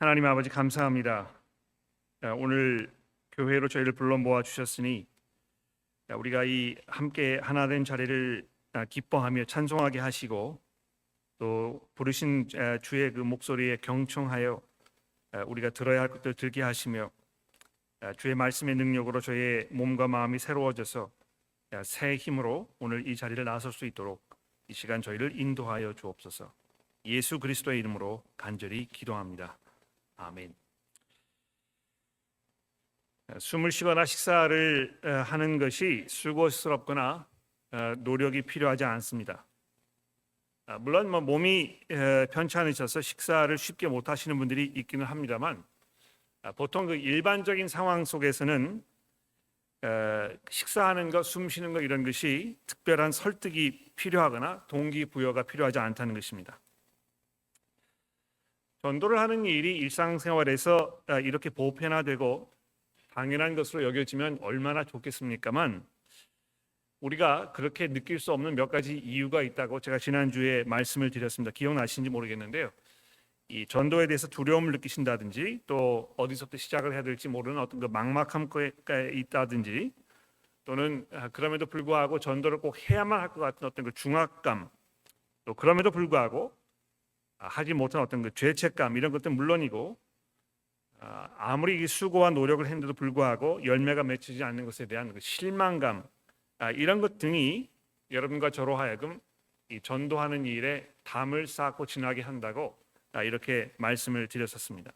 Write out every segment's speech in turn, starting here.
하나님 아버지 감사합니다. 오늘 교회로 저희를 불러 모아 주셨으니 우리가 이 함께 하나 된 자리를 기뻐하며 찬송하게 하시고 또 부르신 주의 그 목소리에 경청하여 우리가 들어야 할 것들 들게 하시며 주의 말씀의 능력으로 저희의 몸과 마음이 새로워져서 새 힘으로 오늘 이 자리를 나설 수 있도록 이 시간 저희를 인도하여 주옵소서. 예수 그리스도의 이름으로 간절히 기도합니다. 아멘. 숨을 쉬거나 식사를 하는 것이 수고스럽거나 노력이 필요하지 않습니다. 물론 몸이 편찮으셔서 식사를 쉽게 못 하시는 분들이 있기는 합니다만 보통 그 일반적인 상황 속에서는 식사하는 것, 숨 쉬는 것 이런 것이 특별한 설득이 필요하거나 동기부여가 필요하지 않다는 것입니다. 전도를 하는 일이 일상생활에서 이렇게 보편화되고 당연한 것으로 여겨지면 얼마나 좋겠습니까만 우리가 그렇게 느낄 수 없는 몇 가지 이유가 있다고 제가 지난주에 말씀을 드렸습니다. 기억나시는지 모르겠는데요. 이 전도에 대해서 두려움을 느끼신다든지 또 어디서부터 시작을 해야 될지 모르는 어떤 그 막막함가 있다든지 또는 그럼에도 불구하고 전도를 꼭 해야만 할 것 같은 어떤 그 중압감 또 그럼에도 불구하고 하지 못한 어떤 그 죄책감 이런 것들 물론이고 아무리 수고와 노력을 했는데도 불구하고 열매가 맺히지 않는 것에 대한 그 실망감 이런 것 등이 여러분과 저로 하여금 이 전도하는 일에 담을 쌓고 지나게 한다고 이렇게 말씀을 드렸었습니다.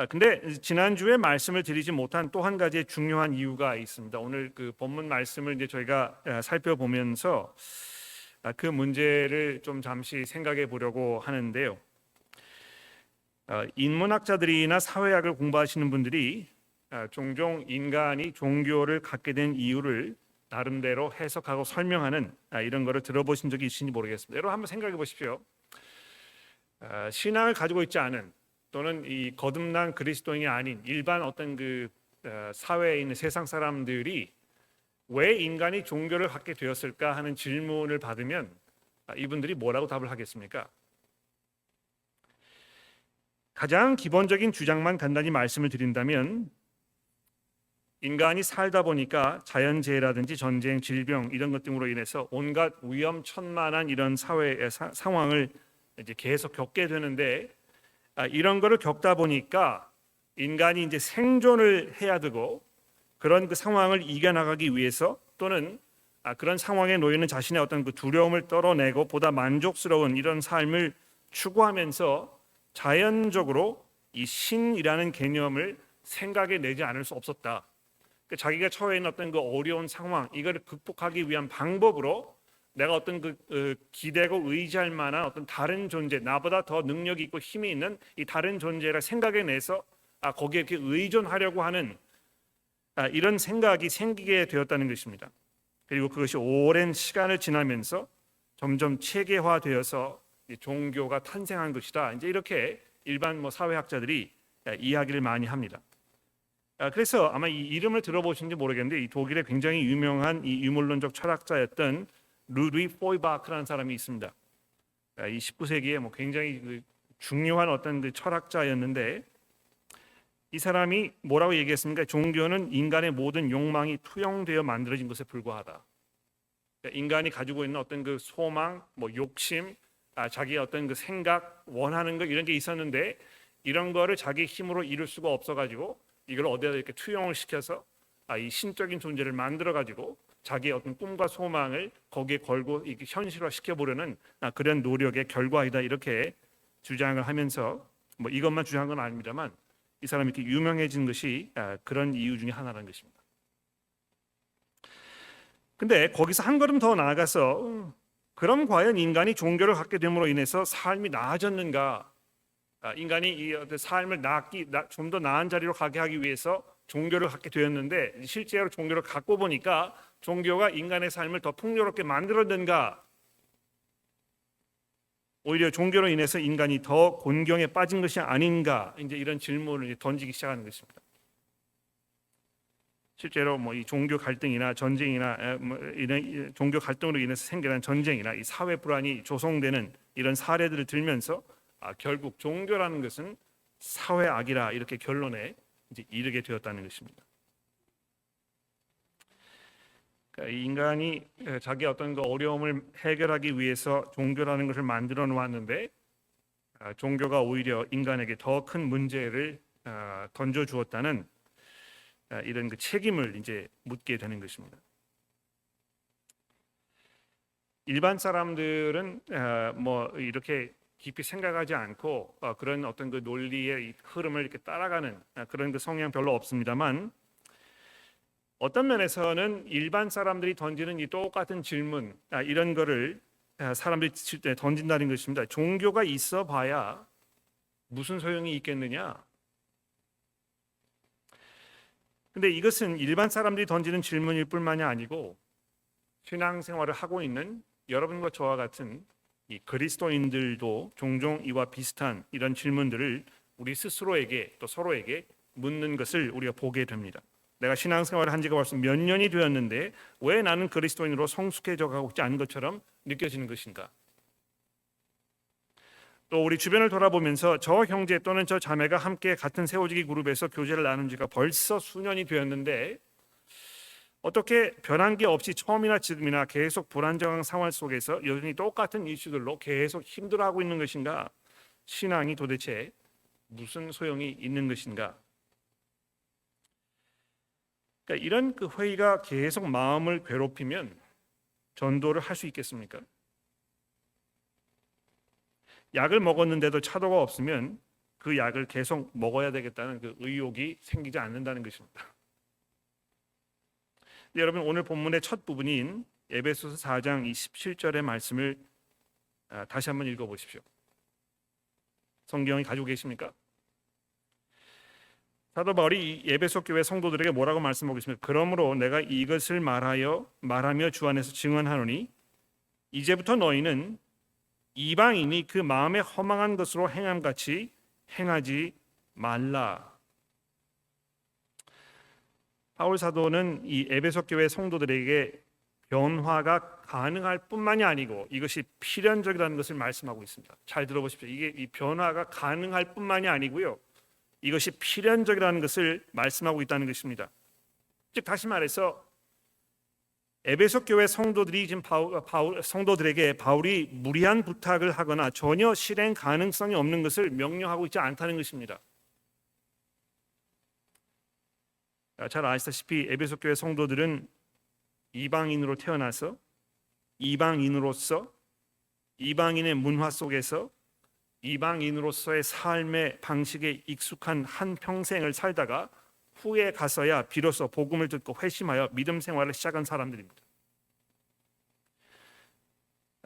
근데 지난주에 말씀을 드리지 못한 또 한 가지의 중요한 이유가 있습니다. 오늘 그 본문 말씀을 이제 저희가 살펴보면서 그 문제를 좀 잠시 생각해 보려고 하는데요. 인문학자들이나 사회학을 공부하시는 분들이 종종 인간이 종교를 갖게 된 이유를 나름대로 해석하고 설명하는 이런 거를 들어보신 적이 있으신지 모르겠습니다. 여러분 한번 생각해 보십시오. 신앙을 가지고 있지 않은 또는 이 거듭난 그리스도인이 아닌 일반 어떤 그 사회에 있는 세상 사람들이 왜 인간이 종교를 갖게 되었을까 하는 질문을 받으면 이분들이 뭐라고 답을 하겠습니까? 가장 기본적인 주장만 간단히 말씀을 드린다면 인간이 살다 보니까 자연재해라든지 전쟁, 질병 이런 것 등으로 인해서 온갖 위험천만한 이런 사회의 상황을 이제 계속 겪게 되는데 이런 거를 겪다 보니까 인간이 이제 생존을 해야 되고 그런 그 상황을 이겨나가기 위해서 또는 그런 상황에 놓이는 자신의 어떤 그 두려움을 떨어내고 보다 만족스러운 이런 삶을 추구하면서 자연적으로 이 신이라는 개념을 생각해 내지 않을 수 없었다. 자기가 처해 있는 어떤 그 어려운 상황 이거를 극복하기 위한 방법으로 내가 어떤 그 기대고 의지할 만한 어떤 다른 존재, 나보다 더 능력이 있고 힘이 있는 이 다른 존재를 생각해 내서 거기에 이렇게 의존하려고 하는 이런 생각이 생기게 되었다는 것입니다. 그리고 그것이 오랜 시간을 지나면서 점점 체계화되어서 종교가 탄생한 것이다. 이제 이렇게 일반 사회학자들이 이야기를 많이 합니다. 그래서 아마 이 이름을 들어보신지 모르겠는데 이 독일의 굉장히 유명한 이 유물론적 철학자였던 루드위 포이바크라는 사람이 있습니다. 이 19세기에 굉장히 중요한 어떤 그 철학자였는데 이 사람이 뭐라고 얘기했습니까? 종교는 인간의 모든 욕망이 투영되어 만들어진 것에 불과하다. 인간이 가지고 있는 어떤 그 소망, 욕심, 자기의 어떤 그 생각, 원하는 것 이런 게 있었는데 이런 거를 자기 힘으로 이룰 수가 없어가지고 이걸 어디다 이렇게 투영을 시켜서 이 신적인 존재를 만들어가지고 자기의 어떤 꿈과 소망을 거기에 걸고 이렇게 현실화 시켜보려는 그런 노력의 결과이다 이렇게 주장을 하면서 이것만 주장한 건 아닙니다만 이 사람이 이렇게 유명해진 것이 그런 이유 중에 하나라는 것입니다. 근데 거기서 한 걸음 더 나아가서 그럼 과연 인간이 종교를 갖게 됨으로 인해서 삶이 나아졌는가? 인간이 이 삶을 좀 더 나은 자리로 가게 하기 위해서 종교를 갖게 되었는데 실제로 종교를 갖고 보니까 종교가 인간의 삶을 더 풍요롭게 만들었는가? 오히려 종교로 인해서 인간이 더 곤경에 빠진 것이 아닌가? 이제 이런 질문을 던지기 시작하는 것입니다. 실제로 이 종교 갈등이나 전쟁이나 이런 종교 갈등으로 인해서 생겨난 전쟁이나 이 사회 불안이 조성되는 이런 사례들을 들면서 결국 종교라는 것은 사회악이라 이렇게 결론에 이제 이르게 되었다는 것입니다. 그러니까 인간이 자기 어떤 그 어려움을 해결하기 위해서 종교라는 것을 만들어 놓았는데 종교가 오히려 인간에게 더 큰 문제를 던져 주었다는 이런 그 책임을 이제 묻게 되는 것입니다. 일반 사람들은 뭐 이렇게 깊이 생각하지 않고 그런 어떤 그 논리의 흐름을 이렇게 따라가는 그런 그 성향 별로 없습니다만, 어떤 면에서는 일반 사람들이 던지는 이 똑같은 질문 이런 거를 사람들이 던진다는 것입니다. 종교가 있어 봐야 무슨 소용이 있겠느냐? 근데 이것은 일반 사람들이 던지는 질문일 뿐만이 아니고 신앙생활을 하고 있는 여러분과 저와 같은 이 그리스도인들도 종종 이와 비슷한 이런 질문들을 우리 스스로에게 또 서로에게 묻는 것을 우리가 보게 됩니다. 내가 신앙생활을 한 지가 벌써 몇 년이 되었는데 왜 나는 그리스도인으로 성숙해져 가고 있지 않은 것처럼 느껴지는 것인가? 또 우리 주변을 돌아보면서 저 형제 또는 저 자매가 함께 같은 세워지기 그룹에서 교제를 나눈 지가 벌써 수년이 되었는데 어떻게 변한 게 없이 처음이나 지금이나 계속 불안정한 상황 속에서 여전히 똑같은 이슈들로 계속 힘들어하고 있는 것인가? 신앙이 도대체 무슨 소용이 있는 것인가? 그러니까 이런 그 회의가 계속 마음을 괴롭히면 전도를 할 수 있겠습니까? 약을 먹었는데도 차도가 없으면 그 약을 계속 먹어야 되겠다는 그 의욕이 생기지 않는다는 것입니다. 여러분, 오늘 본문의 첫 부분인 에베소서 4장 27절의 말씀을 다시 한번 읽어보십시오. 성경이 가지고 계십니까? 사도 바울이 에베소 교회 성도들에게 뭐라고 말씀하고 있습니까? 그러므로 내가 이것을 말하며 주 안에서 증언하노니 이제부터 너희는 이방인이 그 마음에 허망한 것으로 행함같이 행하지 말라. 바울 사도는 이 에베소 교회 성도들에게 변화가 가능할 뿐만이 아니고 이것이 필연적이라는 것을 말씀하고 있습니다. 잘 들어보십시오. 이게 이 변화가 가능할 뿐만이 아니고요, 이것이 필연적이라는 것을 말씀하고 있다는 것입니다. 즉 다시 말해서 에베소 교회 성도들이 지금 성도들에게 바울이 무리한 부탁을 하거나 전혀 실행 가능성이 없는 것을 명령하고 있지 않다는 것입니다. 잘 아시다시피 에베소 교회 성도들은 이방인으로 태어나서 이방인으로서 이방인의 문화 속에서 이방인으로서의 삶의 방식에 익숙한 한 평생을 살다가 후에 가서야 비로소 복음을 듣고 회심하여 믿음 생활을 시작한 사람들입니다.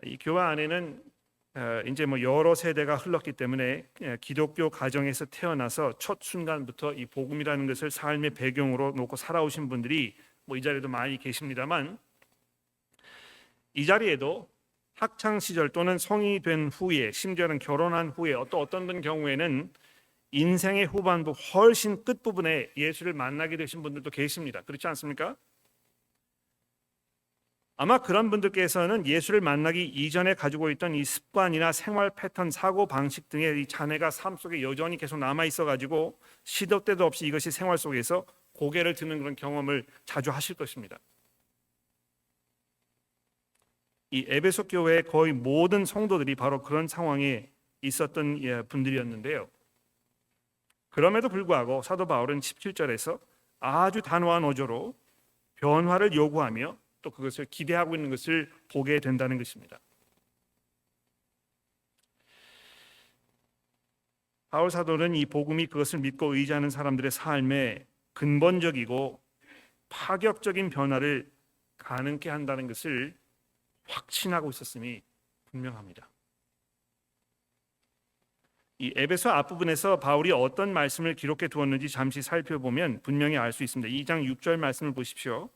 이 교회 안에는 이제 뭐 여러 세대가 흘렀기 때문에 기독교 가정에서 태어나서 첫 순간부터 이 복음이라는 것을 삶의 배경으로 놓고 살아오신 분들이 뭐 이 자리에도 많이 계십니다만, 이 자리에도 학창 시절 또는 성인이 된 후에, 심지어는 결혼한 후에 어떤 경우에는 인생의 후반부 훨씬 끝부분에 예수를 만나게 되신 분들도 계십니다. 그렇지 않습니까? 아마 그런 분들께서는 예수를 만나기 이전에 가지고 있던 이 습관이나 생활 패턴, 사고 방식 등의 이 잔해가 삶 속에 여전히 계속 남아 있어 가지고 시도 때도 없이 이것이 생활 속에서 고개를 드는 그런 경험을 자주 하실 것입니다. 이 에베소 교회의 거의 모든 성도들이 바로 그런 상황에 있었던 분들이었는데요. 그럼에도 불구하고 사도 바울은 17절에서 아주 단호한 어조로 변화를 요구하며 또 그것을 기대하고 있는 것을 보게 된다는 것입니다. 바울 사도는 이 복음이 그것을 믿고 의지하는 사람들의 삶에 근본적이고 파격적인 변화를 가능케 한다는 것을 확신하고 있었음이 분명합니다. 이 에베소 앞부분에서 바울이 어떤 말씀을 기록해 두었는지 잠시 살펴보면 분명히 알 수 있습니다. 2장 6절 말씀을 보십시오.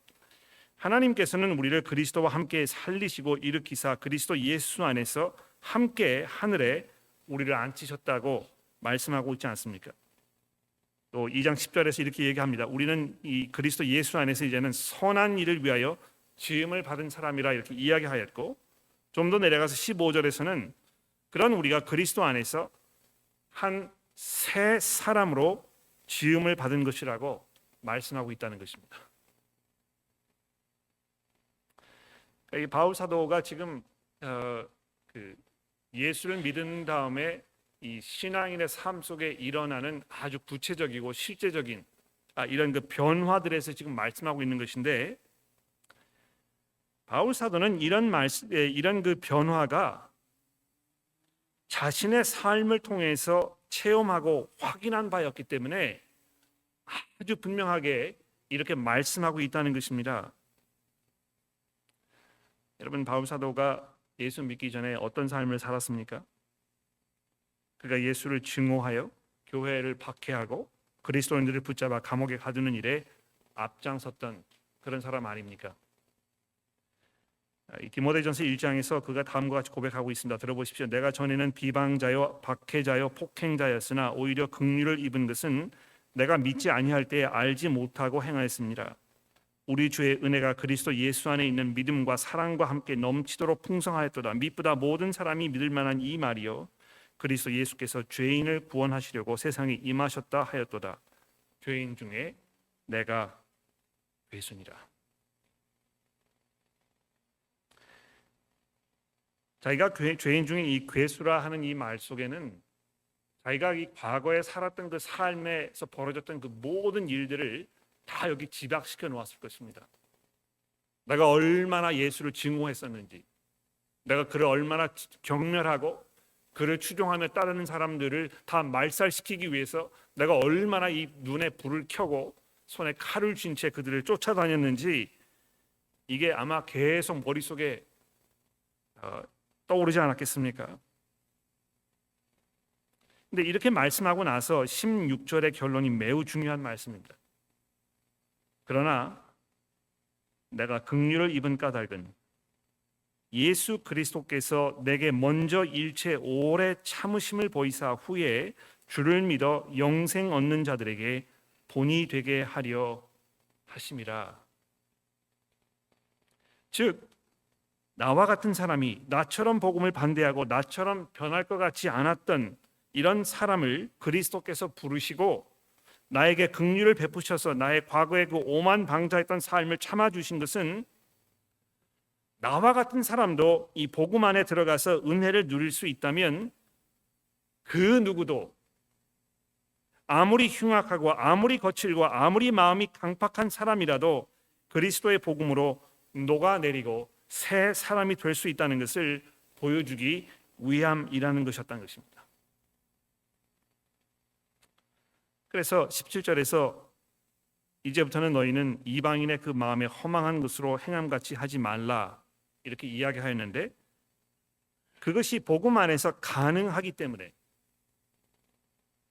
하나님께서는 우리를 그리스도와 함께 살리시고 일으키사 그리스도 예수 안에서 함께 하늘에 우리를 앉히셨다고 말씀하고 있지 않습니까? 또 2장 10절에서 이렇게 얘기합니다. 우리는 이 그리스도 예수 안에서 이제는 선한 일을 위하여 지음을 받은 사람이라 이렇게 이야기하였고, 좀 더 내려가서 15절에서는 그런 우리가 그리스도 안에서 한 새 사람으로 지음을 받은 것이라고 말씀하고 있다는 것입니다. 이 바울 사도가 지금 예수를 믿은 다음에 이 신앙인의 삶 속에 일어나는 아주 구체적이고 실제적인 이런 그 변화들에서 지금 말씀하고 있는 것인데, 바울 사도는 이런 그 변화가 자신의 삶을 통해서 체험하고 확인한 바였기 때문에 아주 분명하게 이렇게 말씀하고 있다는 것입니다. 여러분, 바울 사도가 예수 믿기 전에 어떤 삶을 살았습니까? 그가 예수를 증오하여 교회를 박해하고 그리스도인들을 붙잡아 감옥에 가두는 일에 앞장섰던 그런 사람 아닙니까? 디모데전서 1장에서 그가 다음과 같이 고백하고 있습니다. 들어보십시오. 내가 전에는 비방자요 박해자요 폭행자였으나 오히려 긍휼을 입은 것은 내가 믿지 아니할 때에 알지 못하고 행하였습니다. 우리 주의 은혜가 그리스도 예수 안에 있는 믿음과 사랑과 함께 넘치도록 풍성하였도다. 미쁘다 모든 사람이 믿을 만한 이 말이요 그리스도 예수께서 죄인을 구원하시려고 세상에 임하셨다 하였도다. 죄인 중에 내가 괴순이라. 자기가 죄인 중에 이 괴수라 하는 이 말 속에는 자기가 이 과거에 살았던 그 삶에서 벌어졌던 그 모든 일들을 다 여기 집약시켜 놓았을 것입니다. 내가 얼마나 예수를 증오했었는지, 내가 그를 얼마나 경멸하고 그를 추종하며 따르는 사람들을 다 말살시키기 위해서 내가 얼마나 이 눈에 불을 켜고 손에 칼을 쥔 채 그들을 쫓아다녔는지, 이게 아마 계속 머릿속에 떠오르지 않았겠습니까? 근데 이렇게 말씀하고 나서 16절의 결론이 매우 중요한 말씀입니다. 그러나 내가 긍휼을 입은 까닭은 예수 그리스도께서 내게 먼저 일체 오래 참으심을 보이사 후에 주를 믿어 영생 얻는 자들에게 본이 되게 하려 하심이라. 즉 나와 같은 사람이 나처럼 복음을 반대하고 나처럼 변할 것 같지 않았던 이런 사람을 그리스도께서 부르시고 나에게 긍휼을 베푸셔서 나의 과거의 그 오만방자했던 삶을 참아주신 것은 나와 같은 사람도 이 복음 안에 들어가서 은혜를 누릴 수 있다면 그 누구도 아무리 흉악하고 아무리 거칠고 아무리 마음이 강팍한 사람이라도 그리스도의 복음으로 녹아내리고 새 사람이 될 수 있다는 것을 보여주기 위함이라는 것이었다는 것입니다. 그래서 17절에서 이제부터는 너희는 이방인의 그 마음에 허망한 것으로 행함같이 하지 말라 이렇게 이야기하였는데, 그것이 복음 안에서 가능하기 때문에,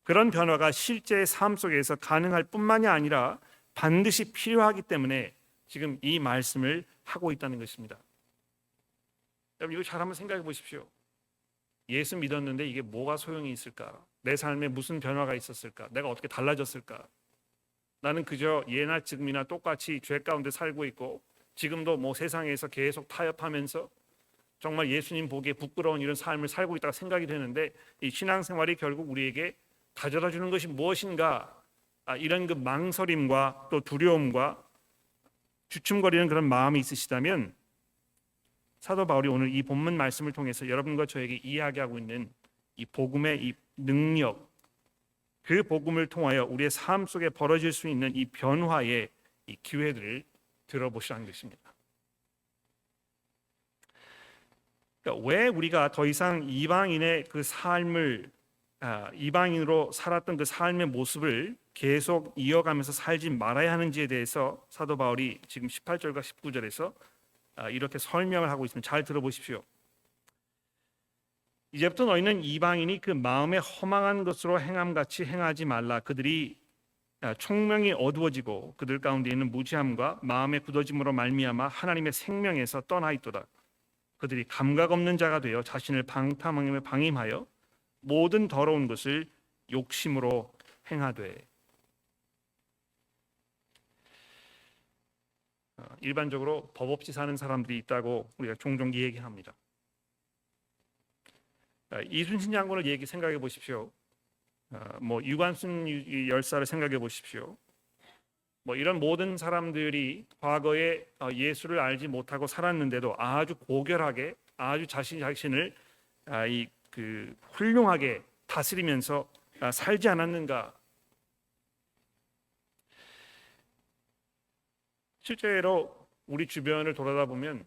그런 변화가 실제의 삶 속에서 가능할 뿐만이 아니라 반드시 필요하기 때문에 지금 이 말씀을 하고 있다는 것입니다. 여러분, 이거 잘 한번 생각해 보십시오. 예수 믿었는데 이게 뭐가 소용이 있을까? 내 삶에 무슨 변화가 있었을까? 내가 어떻게 달라졌을까? 나는 그저 예나 지금이나 똑같이 죄 가운데 살고 있고 지금도 뭐 세상에서 계속 타협하면서 정말 예수님 보기에 부끄러운 이런 삶을 살고 있다가 생각이 되는데, 이 신앙생활이 결국 우리에게 가져다 주는 것이 무엇인가? 이런 그 망설임과 또 두려움과 주춤거리는 그런 마음이 있으시다면, 사도 바울이 오늘 이 본문 말씀을 통해서 여러분과 저에게 이야기하고 있는 이 복음의 이 능력, 그 복음을 통하여 우리의 삶 속에 벌어질 수 있는 이 변화의 이 기회들을 들어보시라는 것입니다. 그러니까 왜 우리가 더 이상 이방인의 그 삶을 이방인으로 살았던 그 삶의 모습을 계속 이어가면서 살지 말아야 하는지에 대해서 사도 바울이 지금 18절과 19절에서 이렇게 설명을 하고 있습니다. 잘 들어보십시오. 이제부터 너희는 이방인이 그 마음에 허망한 것으로 행함같이 행하지 말라. 그들이 총명이 어두워지고 그들 가운데 있는 무지함과 마음의 굳어짐으로 말미암아 하나님의 생명에서 떠나 있도다. 그들이 감각 없는 자가 되어 자신을 방임하여 모든 더러운 것을 욕심으로 행하되. 일반적으로 법 없이 사는 사람들이 있다고 우리가 종종 얘기합니다. 이순신 장군을 생각해 보십시오. 뭐 유관순 열사를 생각해 보십시오. 뭐 이런 모든 사람들이 과거에 예수를 알지 못하고 살았는데도 아주 고결하게 아주 자신을 이그 훌륭하게 다스리면서 살지 않았는가? 실제로 우리 주변을 돌아다 보면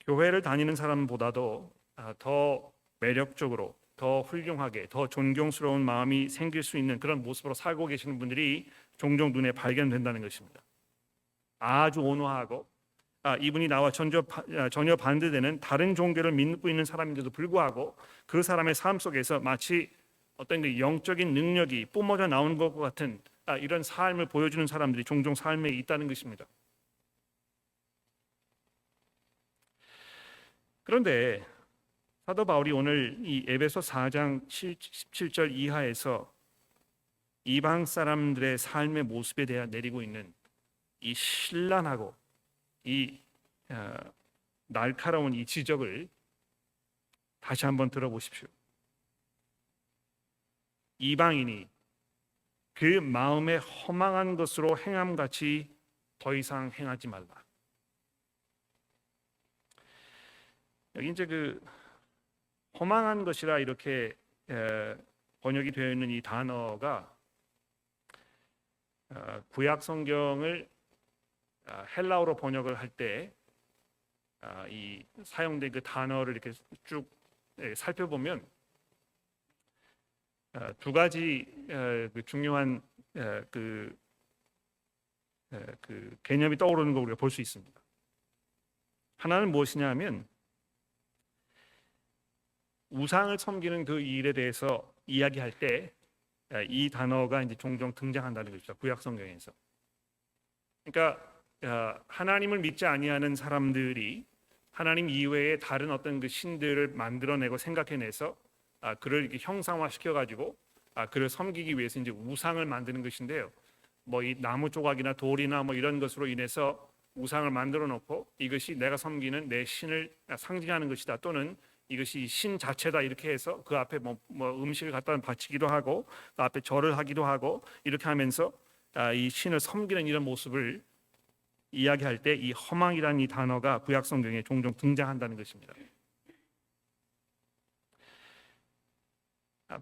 교회를 다니는 사람보다도 더 매력적으로, 더 훌륭하게, 더 존경스러운 마음이 생길 수 있는 그런 모습으로 살고 계시는 분들이 종종 눈에 발견된다는 것입니다. 아주 온화하고 이분이 나와 전혀 반대되는 다른 종교를 믿고 있는 사람인데도 불구하고 그 사람의 삶 속에서 마치 어떤 그 영적인 능력이 뿜어져 나오는 것 같은 이런 삶을 보여주는 사람들이 종종 삶에 있다는 것입니다. 그런데 사도 바울이 오늘 이 에베소 4장 17절 이하에서 이방 사람들의 삶의 모습에 대해 내리고 있는 이 신랄하고 이 날카로운 이 지적을 다시 한번 들어보십시오. 이방인이 그 마음에 허망한 것으로 행함같이 더 이상 행하지 말라. 여기 이제 그 허망한 것이라 이렇게 번역이 되어 있는 이 단어가 구약 성경을 헬라어로 번역을 할 때 이 사용된 그 단어를 이렇게 쭉 살펴보면 두 가지 그 중요한 그 개념이 떠오르는 걸 우리가 볼 수 있습니다. 하나는 무엇이냐면 우상을 섬기는 그 일에 대해서 이야기할 때 이 단어가 이제 종종 등장한다는 것이죠. 구약 성경에서. 그러니까 하나님을 믿지 아니하는 사람들이 하나님 이외에 다른 어떤 그 신들을 만들어내고 생각해내서 그를 이렇게 형상화시켜 가지고 그를 섬기기 위해서 이제 우상을 만드는 것인데요. 뭐 이 나무 조각이나 돌이나 뭐 이런 것으로 인해서 우상을 만들어 놓고 이것이 내가 섬기는 내 신을 상징하는 것이다, 또는 이것이 신 자체다, 이렇게 해서 그 앞에 뭐 음식을 갖다 바치기도 하고 그 앞에 절을 하기도 하고 이렇게 하면서 이 신을 섬기는 이런 모습을 이야기할 때 이 허망이라는 이 단어가 구약 성경에 종종 등장한다는 것입니다.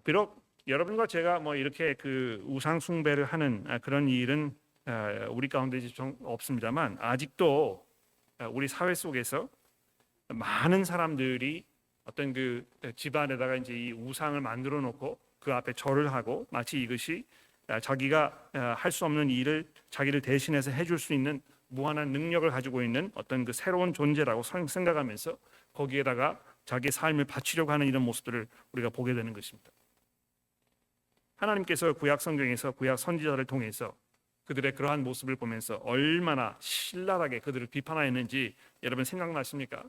비록 여러분과 제가 뭐 이렇게 그 우상 숭배를 하는 그런 일은 우리 가운데 좀 없습니다만, 아직도 우리 사회 속에서 많은 사람들이 어떤 그 집안에다가 이제 이 우상을 만들어 놓고 그 앞에 절을 하고 마치 이것이 자기가 할 수 없는 일을 자기를 대신해서 해줄 수 있는 무한한 능력을 가지고 있는 어떤 그 새로운 존재라고 생각하면서 거기에다가 자기의 삶을 바치려고 하는 이런 모습들을 우리가 보게 되는 것입니다. 하나님께서 구약 성경에서 구약 선지자를 통해서 그들의 그러한 모습을 보면서 얼마나 신랄하게 그들을 비판하였는지 여러분 생각나십니까?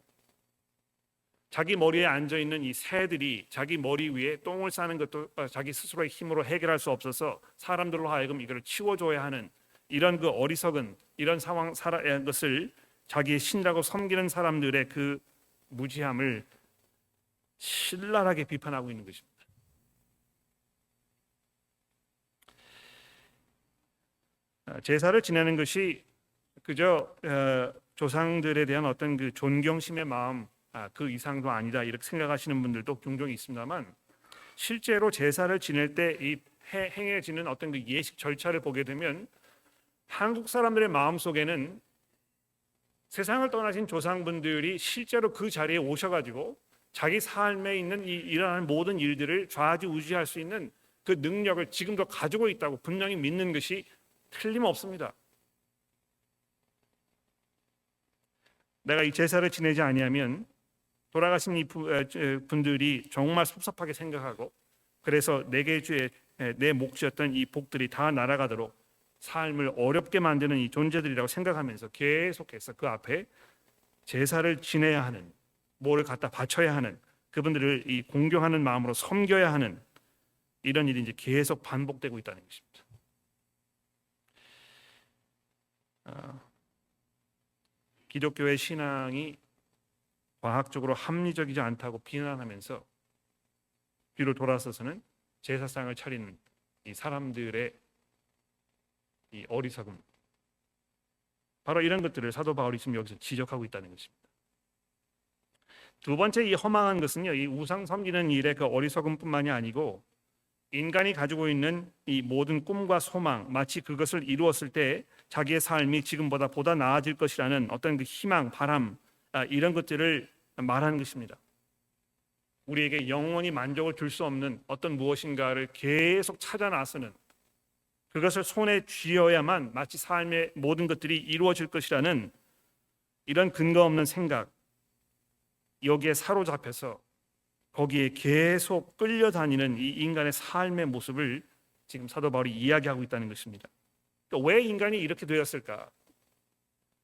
자기 머리에 앉아 있는 이 새들이 자기 머리 위에 똥을 싸는 것도 자기 스스로의 힘으로 해결할 수 없어서 사람들로 하여금 이걸 치워줘야 하는 이런 그 어리석은 이런 상황 것을 자기의 신이라고 섬기는 사람들의 그 무지함을 신랄하게 비판하고 있는 것입니다. 제사를 지내는 것이 그저 조상들에 대한 어떤 그 존경심의 마음 그 이상도 아니다, 이렇게 생각하시는 분들도 종종 있습니다만, 실제로 제사를 지낼 때 이 행해지는 어떤 그 예식 절차를 보게 되면 한국 사람들의 마음 속에는 세상을 떠나신 조상분들이 실제로 그 자리에 오셔가지고 자기 삶에 있는 일어나는 모든 일들을 좌지우지할 수 있는 그 능력을 지금도 가지고 있다고 분명히 믿는 것이 틀림없습니다. 내가 이 제사를 지내지 아니하면 돌아가신 이 분들이 정말 섭섭하게 생각하고, 그래서 내 몫이었던 이 복들이 다 날아가도록 삶을 어렵게 만드는 이 존재들이라고 생각하면서 계속해서 그 앞에 제사를 지내야 하는, 뭐를 갖다 바쳐야 하는, 그분들을 이 공경하는 마음으로 섬겨야 하는 이런 일이 이제 계속 반복되고 있다는 것입니다. 기독교의 신앙이 과학적으로 합리적이지 않다고 비난하면서 뒤로 돌아서서는 제사상을 차리는 이 사람들의 이 어리석음, 바로 이런 것들을 사도 바울이 지금 여기서 지적하고 있다는 것입니다. 두 번째 이 허망한 것은요, 이 우상 섬기는 일의 그 어리석음뿐만이 아니고 인간이 가지고 있는 이 모든 꿈과 소망, 마치 그것을 이루었을 때 자기의 삶이 지금보다 보다 나아질 것이라는 어떤 그 희망, 바람, 이런 것들을 말하는 것입니다. 우리에게 영원히 만족을 줄 수 없는 어떤 무엇인가를 계속 찾아 나서는, 그것을 손에 쥐어야만 마치 삶의 모든 것들이 이루어질 것이라는 이런 근거 없는 생각, 여기에 사로잡혀서 거기에 계속 끌려다니는 이 인간의 삶의 모습을 지금 사도 바울이 이야기하고 있다는 것입니다. 그러니까 왜 인간이 이렇게 되었을까?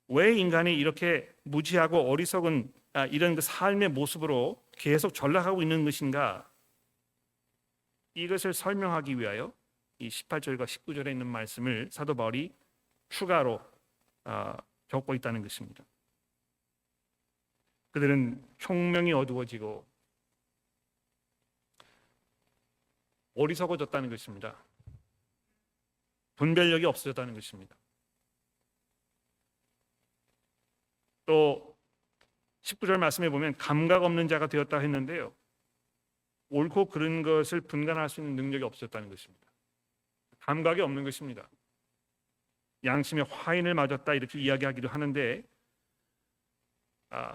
왜 인간이 이렇게 무지하고 어리석은 이런 그 삶의 모습으로 계속 전락하고 있는 것인가? 이것을 설명하기 위하여 이 18절과 19절에 있는 말씀을 사도 바울이 추가로 적고 있다는 것입니다. 그들은 총명이 어두워지고 어리석어졌다는 것입니다. 분별력이 없어졌다는 것입니다. 또 19절 말씀에 보면 감각 없는 자가 되었다 했는데요, 옳고 그른 것을 분간할 수 있는 능력이 없었다는 것입니다. 감각이 없는 것입니다. 양심의 화인을 맞았다 이렇게 이야기하기도 하는데,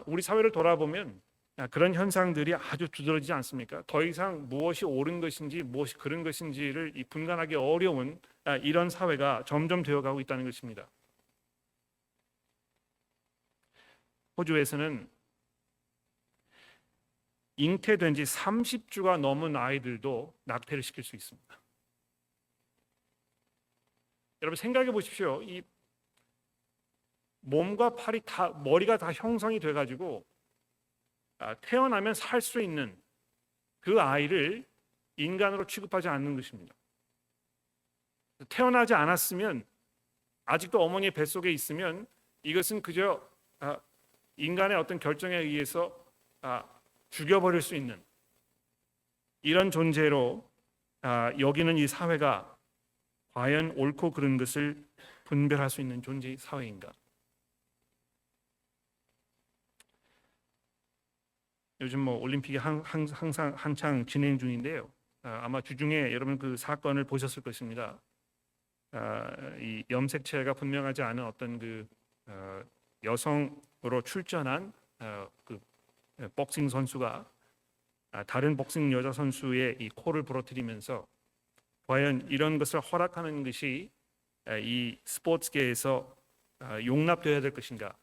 우리 사회를 돌아보면 그런 현상들이 아주 두드러지지 않습니까? 더 이상 무엇이 옳은 것인지 무엇이 그른 것인지를 분간하기 어려운 이런 사회가 점점 되어가고 있다는 것입니다. 호주에서는 잉태된 지 30주가 넘은 아이들도 낙태를 시킬 수 있습니다. 여러분 생각해 보십시오. 이 몸과 팔이 다, 머리가 다 형성이 돼가지고 태어나면 살 수 있는 그 아이를 인간으로 취급하지 않는 것입니다. 태어나지 않았으면, 아직도 어머니의 뱃속에 있으면 이것은 그저 인간의 어떤 결정에 의해서 죽여버릴 수 있는 이런 존재로 여기는 이 사회가 과연 옳고 그른 것을 분별할 수 있는 존재의 사회인가? 요즘 올림픽이 항상 한창 진행 중인데요. 아마 주중에 여러분 그 사건을 보셨을 것입니다. 이 염색체가 분명하지 않은 어떤 그 여성으로 출전한 그 복싱 선수가 다른 복싱 여자 선수의 이 코를 부러뜨리면서, 과연 이런 것을 허락하는 것이 이 스포츠계에서 용납되어야 될 것인가?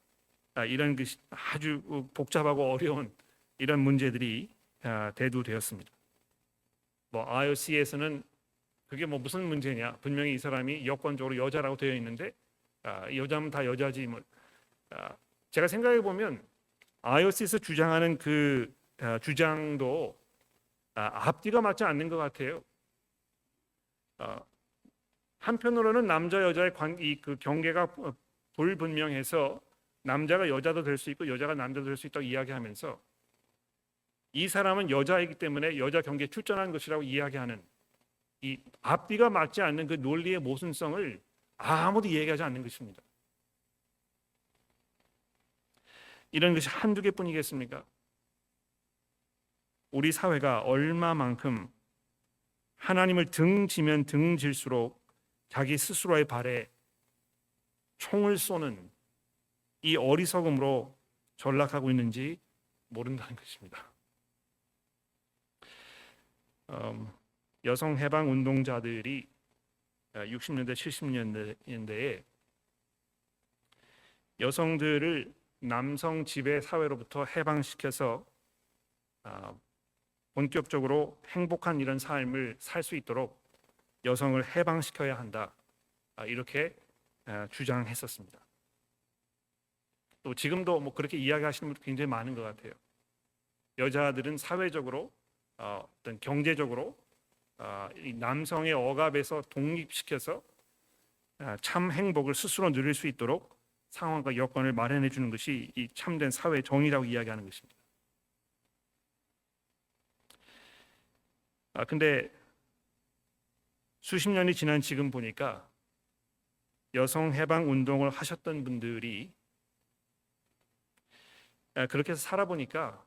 이런 것이 아주 복잡하고 어려운 이런 문제들이 대두되었습니다. IOC에서는 그게 무슨 문제냐? 분명히 이 사람이 여권적으로 여자라고 되어 있는데 여자면 다 여자지. 제가 생각해 보면 IOC에서 주장하는 그 주장도 앞뒤가 맞지 않는 것 같아요. 한편으로는 남자 여자의 그 경계가 불분명해서 남자가 여자도 될 수 있고 여자가 남자도 될 수 있다고 이야기하면서, 이 사람은 여자이기 때문에 여자 경계에 출전한 것이라고 이야기하는 이 앞뒤가 맞지 않는 그 논리의 모순성을 아무도 이야기하지 않는 것입니다. 이런 것이 한두 개뿐이겠습니까? 우리 사회가 얼마만큼 하나님을 등지면 등질수록 자기 스스로의 발에 총을 쏘는 이 어리석음으로 전락하고 있는지 모른다는 것입니다. 여성 해방 운동자들이 60년대 70년대에 여성들을 남성 지배 사회로부터 해방시켜서 본격적으로 행복한 이런 삶을 살 수 있도록 여성을 해방시켜야 한다, 이렇게 주장했었습니다. 또 지금도 그렇게 이야기하시는 분들 굉장히 많은 것 같아요. 여자들은 사회적으로 어떤 경제적으로 이 남성의 억압에서 독립시켜서 참 행복을 스스로 누릴 수 있도록 상황과 여건을 마련해 주는 것이 이 참된 사회 정의라고 이야기하는 것입니다. 근데 수십 년이 지난 지금 보니까 여성 해방 운동을 하셨던 분들이 그렇게 해서 살아보니까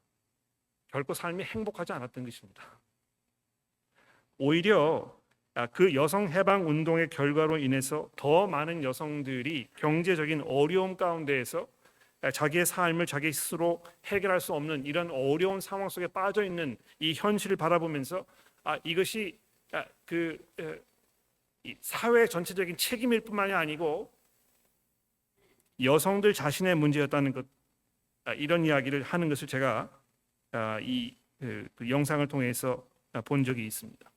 결코 삶이 행복하지 않았던 것입니다. 오히려 그 여성 해방 운동의 결과로 인해서 더 많은 여성들이 경제적인 어려움 가운데에서 자기의 삶을 자기 스스로 해결할 수 없는 이런 어려운 상황 속에 빠져 있는 이 현실을 바라보면서 이것이 이 사회 전체적인 책임일 뿐만이 아니고 여성들 자신의 문제였다는 것, 이런 이야기를 하는 것을 제가 그 영상을 통해서 본 적이 있습니다.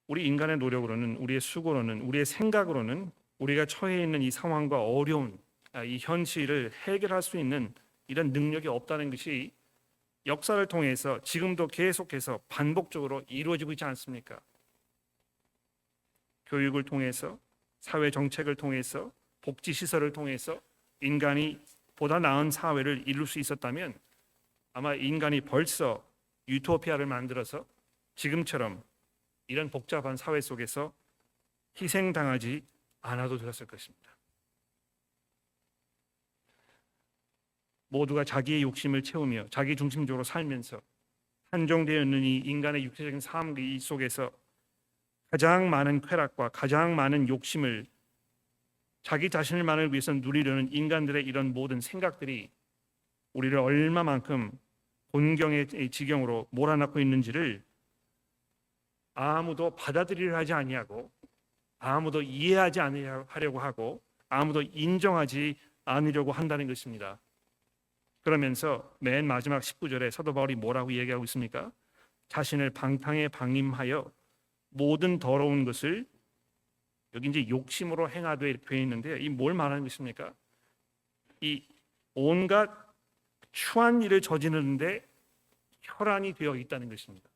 우리 인간의 노력으로는, 우리의 수고로는, 우리의 생각으로는 우리가 처해 있는 이 상황과 어려운 이 현실을 해결할 수 있는 이런 능력이 없다는 것이 역사를 통해서 지금도 계속해서 반복적으로 이루어지고 있지 않습니까? 교육을 통해서, 사회 정책을 통해서, 복지 시설을 통해서 인간이 보다 나은 사회를 이룰 수 있었다면 아마 인간이 벌써 유토피아를 만들어서 지금처럼 이런 복잡한 사회 속에서 희생당하지 않아도 되었을 것입니다. 모두가 자기의 욕심을 채우며 자기 중심적으로 살면서 한정되어 있는 이 인간의 육체적인 삶 속에서 가장 많은 쾌락과 가장 많은 욕심을 자기 자신을만을 위해서 누리려는 인간들의 이런 모든 생각들이 우리를 얼마만큼 곤경의 지경으로 몰아넣고 있는지를 아무도 받아들이려 하지 아니하고 아무도 이해하지 않으려고 하고 아무도 인정하지 않으려고 한다는 것입니다. 그러면서 맨 마지막 19절에 사도 바울이 뭐라고 얘기하고 있습니까? 자신을 방탕에 방임하여 모든 더러운 것을, 여기 이제 욕심으로 행하되 이렇게 되어 있는데요. 이 뭘 말하는 것입니까? 이 온갖 추한 일을 저지르는데 혈안이 되어 있다는 것입니다.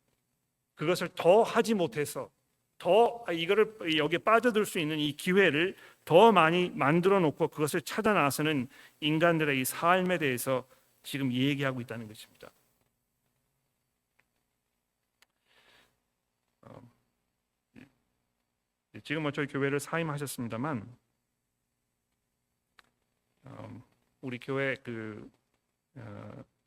그것을 더 하지 못해서 더 이거를 여기에 빠져들 수 있는 이 기회를 더 많이 만들어 놓고 그것을 찾아 나서는 인간들의 이 삶에 대해서 지금 얘기하고 있다는 것입니다. 지금 저희 교회를 사임하셨습니다만 우리 교회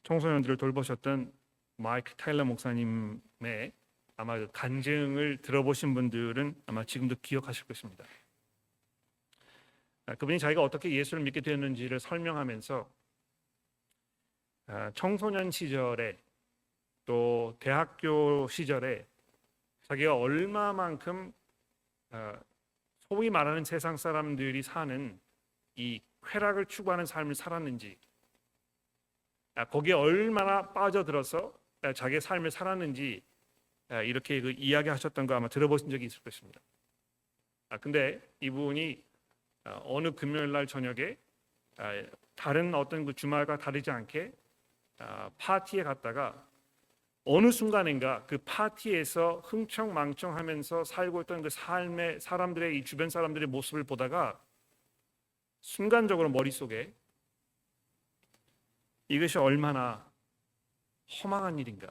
청소년들을 돌보셨던 마이크 타일러 목사님의 아마 그 간증을 들어보신 분들은 아마 지금도 기억하실 것입니다. 그분이 자기가 어떻게 예수를 믿게 되었는지를 설명하면서 청소년 시절에 또 대학교 시절에 자기가 얼마만큼 소위 말하는 세상 사람들이 사는 이 쾌락을 추구하는 삶을 살았는지, 거기에 얼마나 빠져들어서 자기의 삶을 살았는지 이렇게 이야기하셨던 거 아마 들어보신 적이 있을 것입니다. 근데 이분이 어느 금요일 날 저녁에 다른 어떤 그 주말과 다르지 않게 파티에 갔다가 어느 순간인가 그 파티에서 흥청망청하면서 살고 있던 그 삶의 사람들의 이 주변 사람들의 모습을 보다가 순간적으로 머릿속에 이것이 얼마나 허망한 일인가,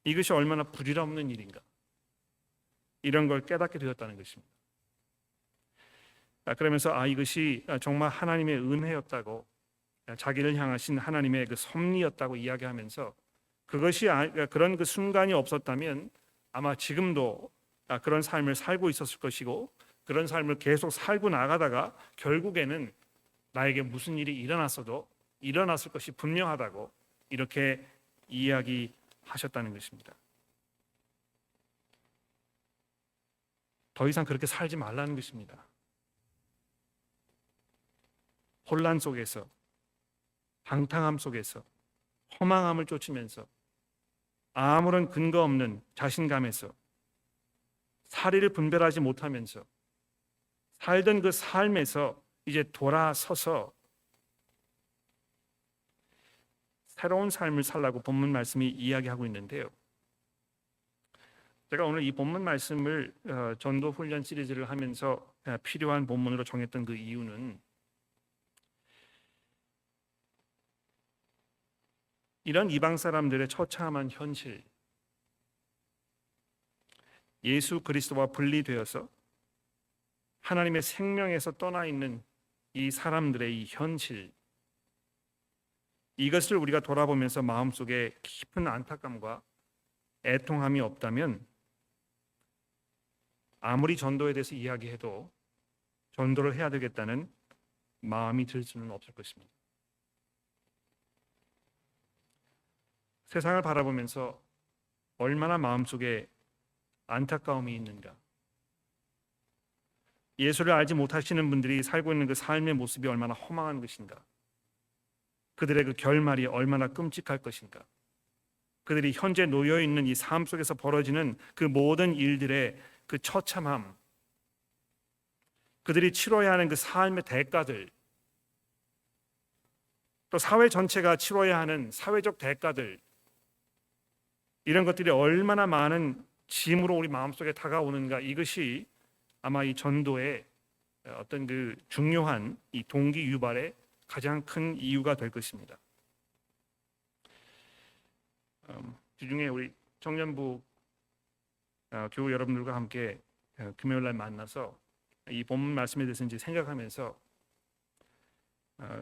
이것이 얼마나 부질없는 일인가, 이런 걸 깨닫게 되었다는 것입니다. 그러면서 이것이 정말 하나님의 은혜였다고, 자기를 향하신 하나님의 그 섭리였다고 이야기하면서 그것이 그런 그 순간이 없었다면 아마 지금도 그런 삶을 살고 있었을 것이고 그런 삶을 계속 살고 나가다가 결국에는 나에게 무슨 일이 일어났어도 일어났을 것이 분명하다고 이렇게 이야기하셨다는 것입니다. 더 이상 그렇게 살지 말라는 것입니다. 혼란 속에서, 방탕함 속에서, 허망함을 쫓으면서 아무런 근거 없는 자신감에서 사리를 분별하지 못하면서 살던 그 삶에서 이제 돌아서서 새로운 삶을 살라고 본문 말씀이 이야기하고 있는데요. 제가 오늘 이 본문 말씀을 전도 훈련 시리즈를 하면서 필요한 본문으로 정했던 그 이유는 이런 이방 사람들의 처참한 현실, 예수 그리스도와 분리되어서 하나님의 생명에서 떠나 있는 이 사람들의 이 현실, 이것을 우리가 돌아보면서 마음속에 깊은 안타kam과 애통함이 없다면 아무리 전도에 대해서 이야기해도 전도를 해야 되겠다는 마음이 들 수는 없을 것입니다. 세상을 바라보면서 얼마나 마음속에 안타까움이 있는가. 예수를 알지 못하시는 분들이 살고 있는 그 삶의 모습이 얼마나 허망한 것인가. 그들의 그 결말이 얼마나 끔찍할 것인가. 그들이 현재 놓여 있는 이 삶 속에서 벌어지는 그 모든 일들의 그 처참함, 그들이 치러야 하는 그 삶의 대가들, 또 사회 전체가 치러야 하는 사회적 대가들, 이런 것들이 얼마나 많은 짐으로 우리 마음속에 다가오는가. 이것이 아마 이 전도의 어떤 그 중요한 이 동기 유발의 가장 큰 이유가 될 것입니다. 주중에 우리 청년부 교우 여러분들과 함께 금요일 날 만나서 이 본문 말씀에 대해서 이제 생각하면서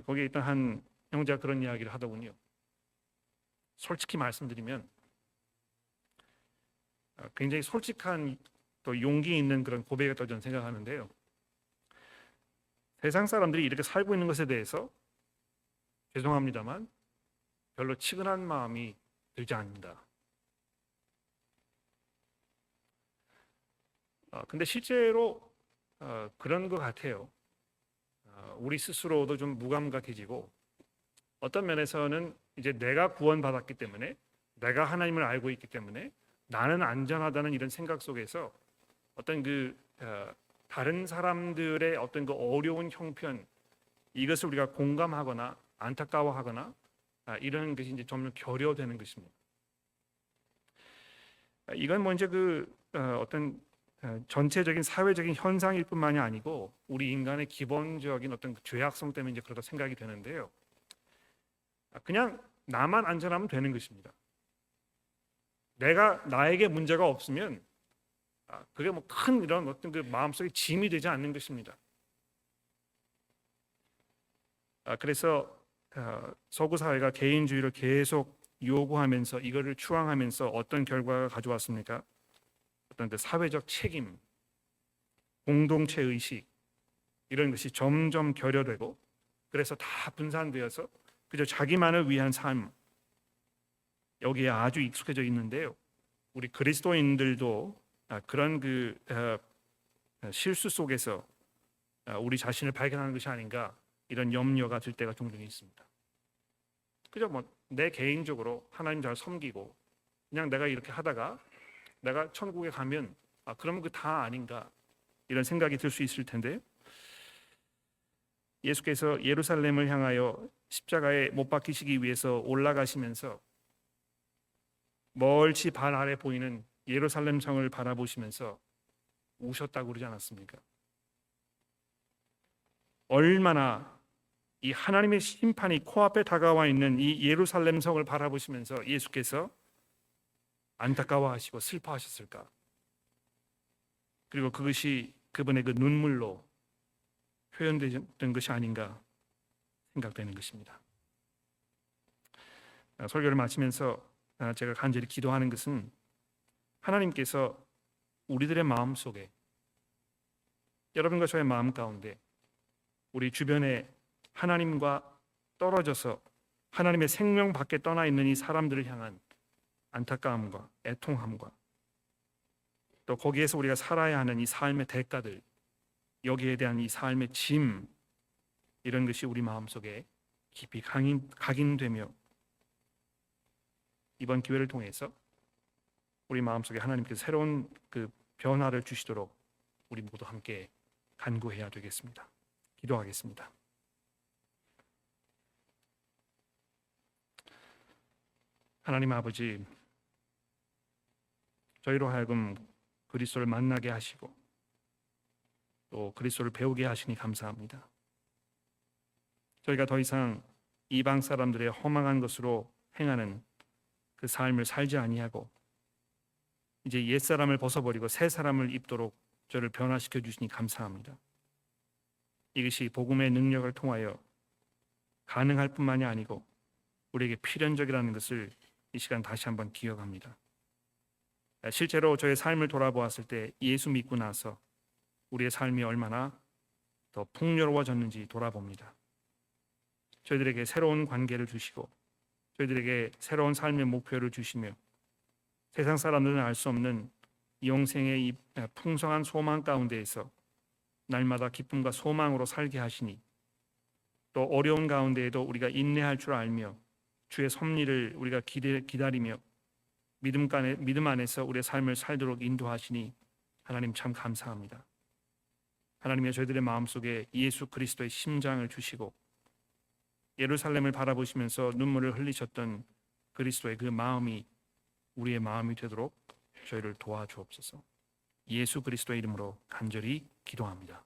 거기에 있던 한 형제가 그런 이야기를 하더군요. 솔직히 말씀드리면 굉장히 솔직한 또 용기 있는 그런 고백이었다고 저는 생각하는데요. 세상 사람들이 이렇게 살고 있는 것에 대해서 죄송합니다만 별로 치근한 마음이 들지 않는다. 근데 실제로 그런 것 같아요. 우리 스스로도 좀 무감각해지고 어떤 면에서는 이제 내가 구원받았기 때문에 내가 하나님을 알고 있기 때문에 나는 안전하다는 이런 생각 속에서 어떤 그 다른 사람들의 어떤 그 어려운 형편, 이것을 우리가 공감하거나 안타까워하거나 이런 것이 이제 점점 결여되는 것입니다. 이건 뭐 이제 그 어떤 전체적인 사회적인 현상일 뿐만이 아니고 우리 인간의 기본적인 어떤 그 죄악성 때문에 이제 그렇다 생각이 되는데요. 그냥 나만 안전하면 되는 것입니다. 나에게 문제가 없으면 그게 뭐 큰 이런 어떤 그 마음속에 짐이 되지 않는 것입니다. 그래서 서구 사회가 개인주의를 계속 요구하면서 이거를 추앙하면서 어떤 결과가 가져왔습니까? 어떤 그 사회적 책임, 공동체 의식 이런 것이 점점 결여되고 그래서 다 분산되어서 그저 자기만을 위한 삶, 여기에 아주 익숙해져 있는데요. 우리 그리스도인들도 그런 그 실수 속에서 우리 자신을 발견하는 것이 아닌가 이런 염려가 들 때가 종종 있습니다. 그저 뭐 내 개인적으로 하나님 잘 섬기고 그냥 내가 이렇게 하다가 내가 천국에 가면 그러면 그 다 아닌가 이런 생각이 들 수 있을 텐데 예수께서 예루살렘을 향하여 십자가에 못 박히시기 위해서 올라가시면서 멀리 발 아래 보이는 예루살렘 성을 바라보시면서 우셨다고 그러지 않았습니까? 얼마나 이 하나님의 심판이 코앞에 다가와 있는 이 예루살렘 성을 바라보시면서 예수께서 안타까워하시고 슬퍼하셨을까? 그리고 그것이 그분의 그 눈물로 표현된 것이 아닌가 생각되는 것입니다. 설교를 마치면서 제가 간절히 기도하는 것은 하나님께서 우리들의 마음 속에 여러분과 저의 마음 가운데 우리 주변에 하나님과 떨어져서 하나님의 생명 밖에 떠나 있는 이 사람들을 향한 안타까움과 애통함과 또 거기에서 우리가 살아야 하는 이 삶의 대가들, 여기에 대한 이 삶의 짐, 이런 것이 우리 마음속에 깊이 각인되며 이번 기회를 통해서 우리 마음속에 하나님께서 새로운 그 변화를 주시도록 우리 모두 함께 간구해야 되겠습니다. 기도하겠습니다. 하나님 아버지, 저희로 하여금 그리스도를 만나게 하시고 또 그리스도를 배우게 하시니 감사합니다. 저희가 더 이상 이방 사람들의 허망한 것으로 행하는 그 삶을 살지 아니하고 이제 옛사람을 벗어버리고 새 사람을 입도록 저를 변화시켜 주시니 감사합니다. 이것이 복음의 능력을 통하여 가능할 뿐만이 아니고 우리에게 필연적이라는 것을 이 시간 다시 한번 기억합니다. 실제로 저의 삶을 돌아보았을 때 예수 믿고 나서 우리의 삶이 얼마나 더 풍요로워졌는지 돌아봅니다. 저희들에게 새로운 관계를 주시고 저희들에게 새로운 삶의 목표를 주시며 세상 사람들은 알 수 없는 영생의 이 풍성한 소망 가운데에서 날마다 기쁨과 소망으로 살게 하시니 또 어려운 가운데에도 우리가 인내할 줄 알며 주의 섭리를 우리가 기다리며 믿음 안에서 우리의 삶을 살도록 인도하시니 하나님 참 감사합니다. 하나님의 저희들의 마음속에 예수 그리스도의 심장을 주시고 예루살렘을 바라보시면서 눈물을 흘리셨던 그리스도의 그 마음이 우리의 마음이 되도록 저희를 도와주옵소서. 예수 그리스도의 이름으로 간절히 기도합니다.